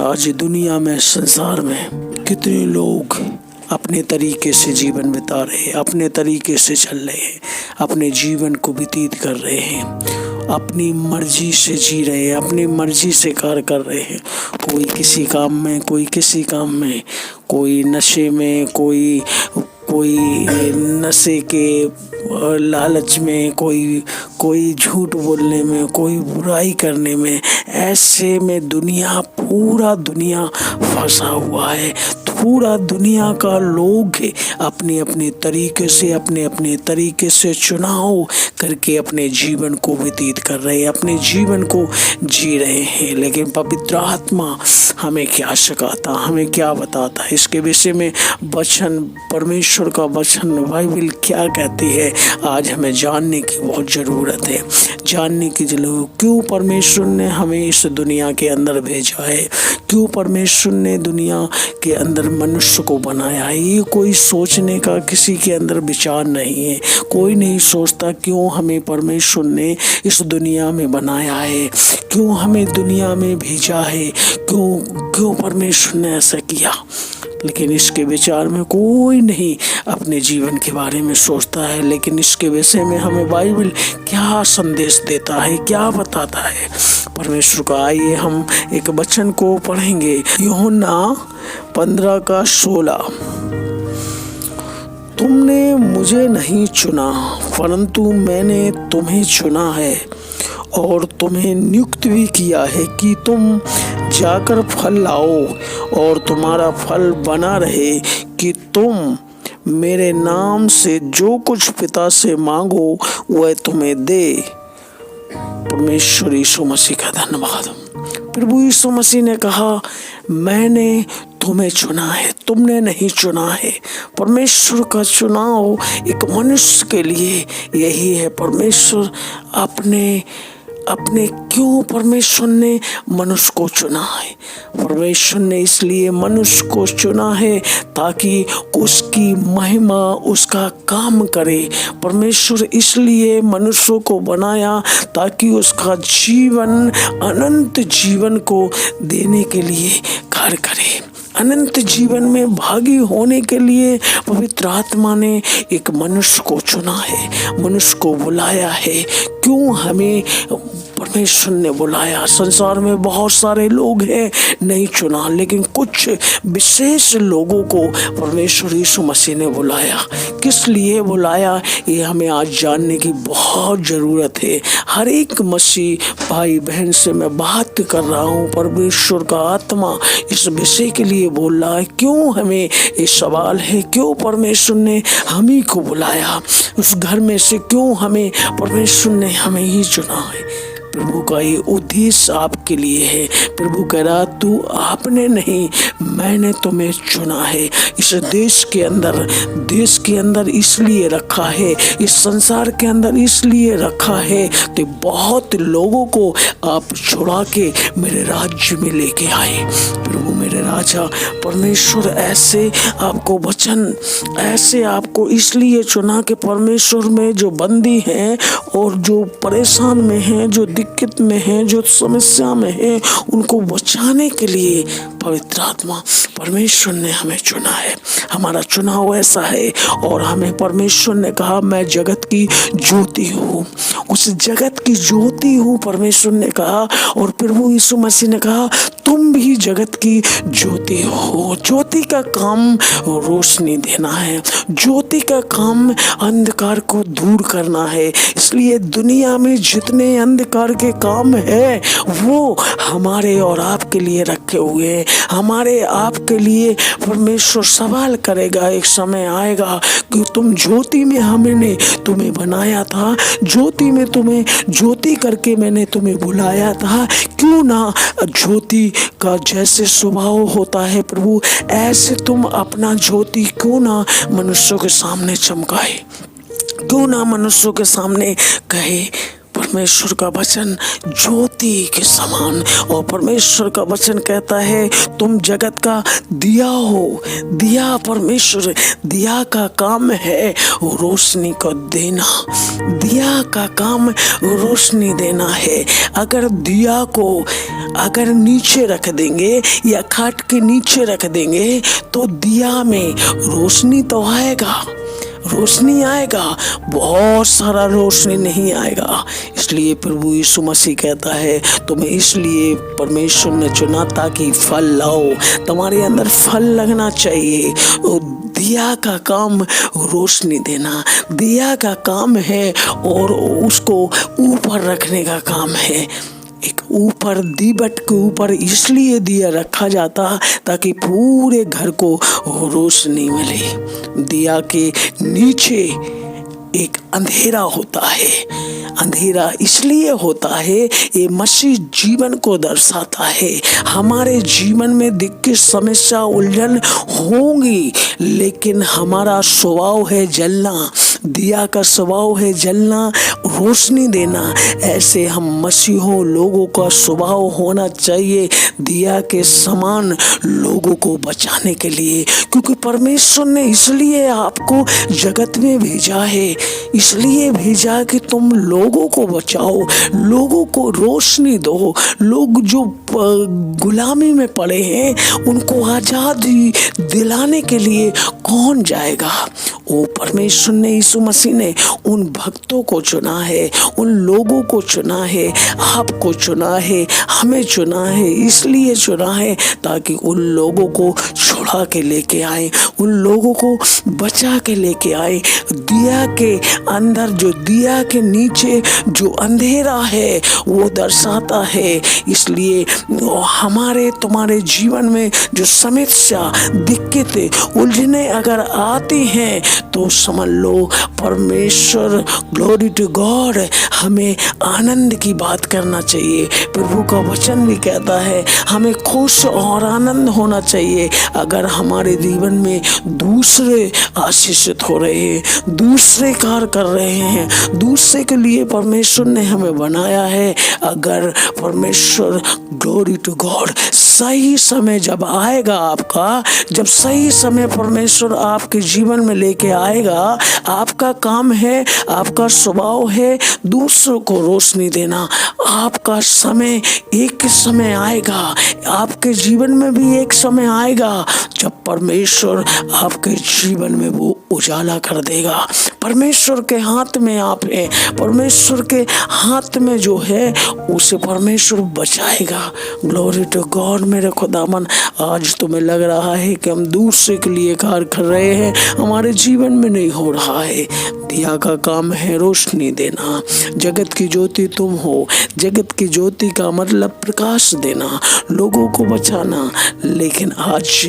आज दुनिया में, संसार में कितने लोग अपने तरीके से जीवन बिता रहे हैं, अपने तरीके से चल रहे हैं, अपने जीवन को व्यतीत कर रहे हैं, अपनी मर्जी से जी रहे हैं, अपनी मर्जी से कार्य कर रहे हैं। कोई किसी काम में, कोई किसी काम में, कोई नशे में, कोई नशे के लालच में, कोई झूठ बोलने में, कोई बुराई करने में। ऐसे में पूरा दुनिया फंसा हुआ है। पूरा दुनिया का लोग अपने अपने तरीके से चुनाव करके अपने जीवन को व्यतीत कर रहे हैं, अपने जीवन को जी रहे हैं। लेकिन पवित्र आत्मा हमें क्या सिखाता, हमें क्या बताता है, इसके विषय में वचन, परमेश्वर का वचन, बाइबल क्या कहती है, आज हमें जानने की बहुत ज़रूरत है। जानने की जरूरत, क्यों परमेश्वर ने हमें इस दुनिया के अंदर भेजा है, क्यों परमेश्वर ने दुनिया के अंदर मनुष्य को बनाया है। ये कोई सोचने का किसी के अंदर विचार नहीं है। कोई नहीं सोचता क्यों हमें परमेश्वर ने इस दुनिया में बनाया है, क्यों हमें दुनिया में भेजा है, क्यों परमेश्वर ने ऐसा किया। लेकिन इसके विचार में कोई नहीं अपने जीवन के बारे में सोचता है। लेकिन इसके विषय में हमें बाइबल क्या संदेश देता है, क्या बताता है परमेश्वर का। आइए हम एक वचन को पढ़ेंगे, यूहन्ना 15:16। तुमने मुझे नहीं चुना, परंतु मैंने तुम्हें चुना है और तुम्हें नियुक्त भी किया है कि तुम जाकर फल लाओ और तुम्हारा फल बना रहे, कि तुम मेरे नाम से जो कुछ पिता से मांगो वह तुम्हें दे। परमेश्वर यीशु मसीह का धन्यवाद। प्रभु यीशु मसीह ने कहा, मैंने तुम्हें चुना है, तुमने नहीं चुना है। परमेश्वर का चुनाव एक मनुष्य के लिए यही है। परमेश्वर अपने क्यों परमेश्वर ने मनुष्य को चुना है। परमेश्वर ने इसलिए मनुष्य को चुना है ताकि उसकी महिमा, उसका काम करे। परमेश्वर इसलिए मनुष्य को बनाया ताकि उसका जीवन, अनंत जीवन को देने के लिए कार्य करे। अनंत जीवन में भागी होने के लिए पवित्र आत्मा ने एक मनुष्य को चुना है, मनुष्य को बुलाया है। क्यों हमें परमेश्वर ने बुलाया? संसार में बहुत सारे लोग हैं नहीं चुना, लेकिन कुछ विशेष लोगों को परमेश्वर यीशु मसीह ने बुलाया। किस लिए बुलाया, ये हमें आज जानने की बहुत ज़रूरत है। हर एक मसीह भाई बहन से मैं बात कर रहा हूँ। परमेश्वर का आत्मा इस विषय के लिए बोल रहा है। क्यों हमें ये सवाल है, क्यों परमेश्वर ने हम ही को बुलाया? उस घर में से क्यों हमें परमेश्वर ने हमें ही चुना है? प्रभु का ये उद्देश्य आपके लिए है। प्रभु कह रहा, तू आपने नहीं, मैंने तुम्हें चुना है। इस देश के अंदर इसलिए रखा है, इस संसार के अंदर इसलिए रखा है तो बहुत लोगों को आप छुड़ा के मेरे राज्य में लेके आए। प्रभु मेरे राजा परमेश्वर ऐसे आपको वचन, ऐसे आपको इसलिए चुना कि परमेश्वर में जो बंदी हैं और जो परेशान में हैं, जो दिक्कत में हैं, जो समस्या में हैं, उनको बचाने के लिए पवित्र आत्मा परमेश्वर ने हमें चुना है। हमारा चुनाव ऐसा है। और हमें परमेश्वर ने कहा, मैं जगत की ज्योति हूँ, उस जगत की ज्योति हूँ परमेश्वर ने कहा। और प्रभु यीशु मसीह ने कहा, तुम भी जगत की ज्योति हो। ज्योति का काम रोशनी देना है, ज्योति का काम अंधकार को दूर करना है। इसलिए दुनिया में जितने अंधकार के काम है वो हमारे और आपके लिए रखे हुए हैं। हमारे आपके लिए परमेश्वर सवाल करेगा। एक समय आएगा कि तुम ज्योति में हमने तुम्हें बनाया था, ज्योति में तुम्हें ज्योति करके मैंने तुम्हें बुलाया था। क्यों ना ज्योति का जैसे स्वभाव होता है प्रभु, ऐसे तुम अपना ज्योति क्यों ना मनुष्यों के सामने चमकाए, क्यों ना मनुष्यों के सामने कहे परमेश्वर का वचन ज्योति के समान, और परमेश्वर का वचन कहता है तुम जगत का दिया हो। दिया, परमेश्वर दिया का काम है रोशनी को देना। दिया का काम रोशनी देना है। अगर दिया को अगर नीचे रख देंगे या खाट के नीचे रख देंगे तो दिया में रोशनी तो आएगा, रोशनी आएगा, बहुत सारा रोशनी नहीं आएगा। इसलिए प्रभु यीशु मसीह कहता है तुम्हें इसलिए परमेश्वर ने चुना ताकि फल लाओ, तुम्हारे अंदर फल लगना चाहिए। दिया का काम रोशनी देना, दिया का काम है और उसको ऊपर रखने का काम है। एक ऊपर दीपट के ऊपर इसलिए दिया रखा जाता ताकि पूरे घर को रोशनी मिले। दिया के नीचे एक अंधेरा होता है। अंधेरा इसलिए होता है, ये मसीह जीवन को दर्शाता है। हमारे जीवन में दिक्कत, समस्या, उलझन होंगी, लेकिन हमारा स्वभाव है जलना। दिया का स्वभाव है जलना, रोशनी देना। ऐसे हम मसीहों लोगों का स्वभाव होना चाहिए, दिया के समान लोगों को बचाने के लिए। क्योंकि परमेश्वर ने इसलिए आपको जगत में भेजा है, इसलिए भेजा कि तुम लोगों को बचाओ, लोगों को रोशनी दो। लोग जो गुलामी में पड़े हैं उनको आजादी दिलाने के लिए कौन जाएगा? वो परमेश्वर ने, यीशु मसीह ने उन भक्तों को चुना है, उन लोगों को चुना है, आपको चुना है, हमें चुना है। इसलिए चुना है ताकि उन लोगों को छुड़ा के लेके आए, उन लोगों को बचा के लेके आए। दिया के अंदर, जो दिया के नीचे जो अंधेरा है वो दर्शाता है। इसलिए हमारे तुम्हारे जीवन में जो समस्या, दिक्कतें, उलझने अगर आती हैं तो समझ लो परमेश्वर, ग्लोरी टू गॉड, हमें आनंद की बात करना चाहिए। प्रभु का वचन भी कहता है हमें खुश और आनंद होना चाहिए। अगर हमारे जीवन में दूसरे आशीषित हो रहे हैं, दूसरे कार्य कर रहे हैं, दूसरे के लिए परमेश्वर ने हमें बनाया है। अगर परमेश्वर, ग्लोरी टू गॉड, सही समय जब आएगा आपका, जब सही समय परमेश्वर आपके जीवन में लेके आएगा, आपका काम है, आपका स्वभाव है दूसरों को रोशनी देना। आपका समय, एक समय आएगा, आपके जीवन में भी एक समय आएगा जब परमेश्वर आपके जीवन में वो उजाला कर देगा। परमेश्वर के हाथ में आप हैं, परमेश्वर के हाथ में जो है उसे परमेश्वर बचाएगा। Glory to God. मेरे खुदावन, आज तुम्हें लग रहा है कि हम दूसरे के लिए कार्य कर रहे हैं, हमारे जीवन में नहीं हो रहा है। दिया का काम है रोशनी देना। जगत की ज्योति तुम हो। जगत की ज्योति का मतलब प्रकाश देना, लोगों को बचाना। लेकिन आज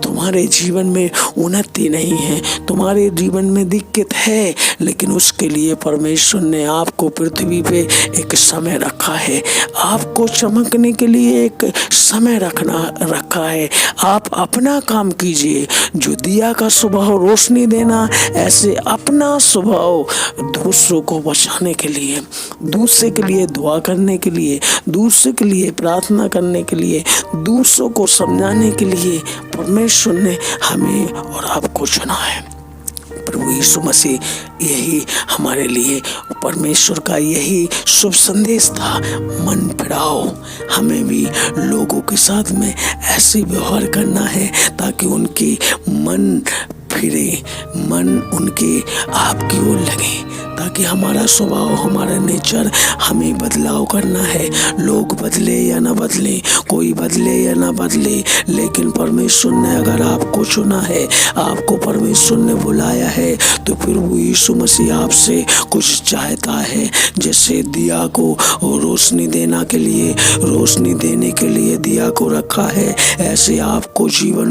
तुम्हारे जीवन में उन्नति नहीं है, तुम्हारे जीवन में दिक्कत है, लेकिन उसके लिए परमेश्वर ने आपको पृथ्वी पे एक समय रखा है, आपको चमकने के लिए एक समय रखा है। आप अपना काम कीजिए। जो दिया का स्वभाव रोशनी देना, ऐसे अपना स्वभाव दूसरों को बचाने के लिए, दूसरे के लिए दुआ करने के लिए, दूसरे के लिए प्रार्थना करने के लिए, दूसरों को समझाने के लिए परमेश्वर ने हमें और आपको चुना है। प्रभु यीशु मसीह यही हमारे लिए, परमेश्वर का यही शुभ संदेश था, मन फिराओ। हमें भी लोगों के साथ में ऐसे व्यवहार करना है ताकि उनकी मन फिरे, मन उनके आपकी ओर लगे, ताकि हमारा स्वभाव, हमारा नेचर, हमें बदलाव करना है। लोग बदले या ना बदले, कोई बदले या ना बदले, लेकिन परमेश्वर ने अगर आपको चुना है, आपको परमेश्वर ने बुलाया है, तो फिर वो यीशु मसीह आपसे कुछ चाहता है। जैसे दिया को रोशनी देने के लिए दिया को रखा है, ऐसे आपको जीवन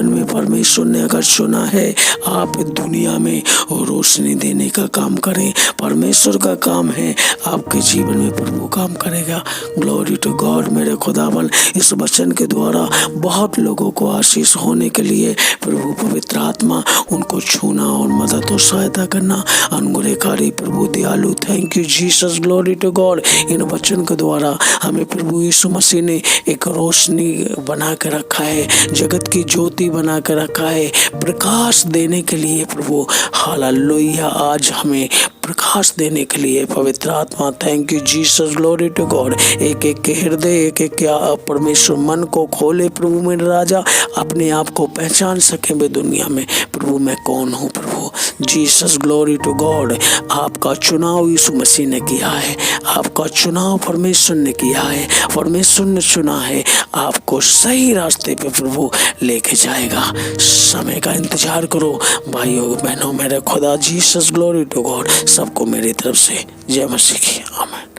में परमेश्वर ने अगर चुना है आप दुनिया में रोशनी देने का काम करें। परमेश्वर का काम है आपके जीवन में प्रभु काम करेगा। Glory to God. मेरे खुदावन इस वचन के द्वारा बहुत लोगों को आशीष होने के लिए प्रभु पवित्र आत्मा उनको छूना और मदद और सहायता करना। अनुग्रहकारी प्रभु दयालु, thank you Jesus, glory to God. इन वचन के द्वारा हमें प्रभु यीशु मसीह ने एक रोशनी बना के रखा है, जगत की ज्योति बना के रखा है, प्रकाश देने के लिए प्रभु। हालेलुया। आज हमें प्रकाश देने के लिए पवित्र आत्मा, thank you Jesus, glory to God. एक एक के हृदय, एक एक के परमेश्वर मन को खोले प्रभु मेरे राजा, अपने आप को पहचान सके वे दुनिया में प्रभु मैं कौन हूँ। प्रभु जीसस, ग्लोरी टू गॉड। आपका चुनाव यीशु मसीह ने किया है, आपका चुनाव परमेश्वर ने किया है, परमेश्वर ने चुना है, आपको सही रास्ते पे प्रभु लेके जाएगा। समय का इंतजार करो भाइयों बहनों। मेरे खुदा जीसस, ग्लोरी टू गॉड। सबको मेरी तरफ से जय मसीह की आमीन।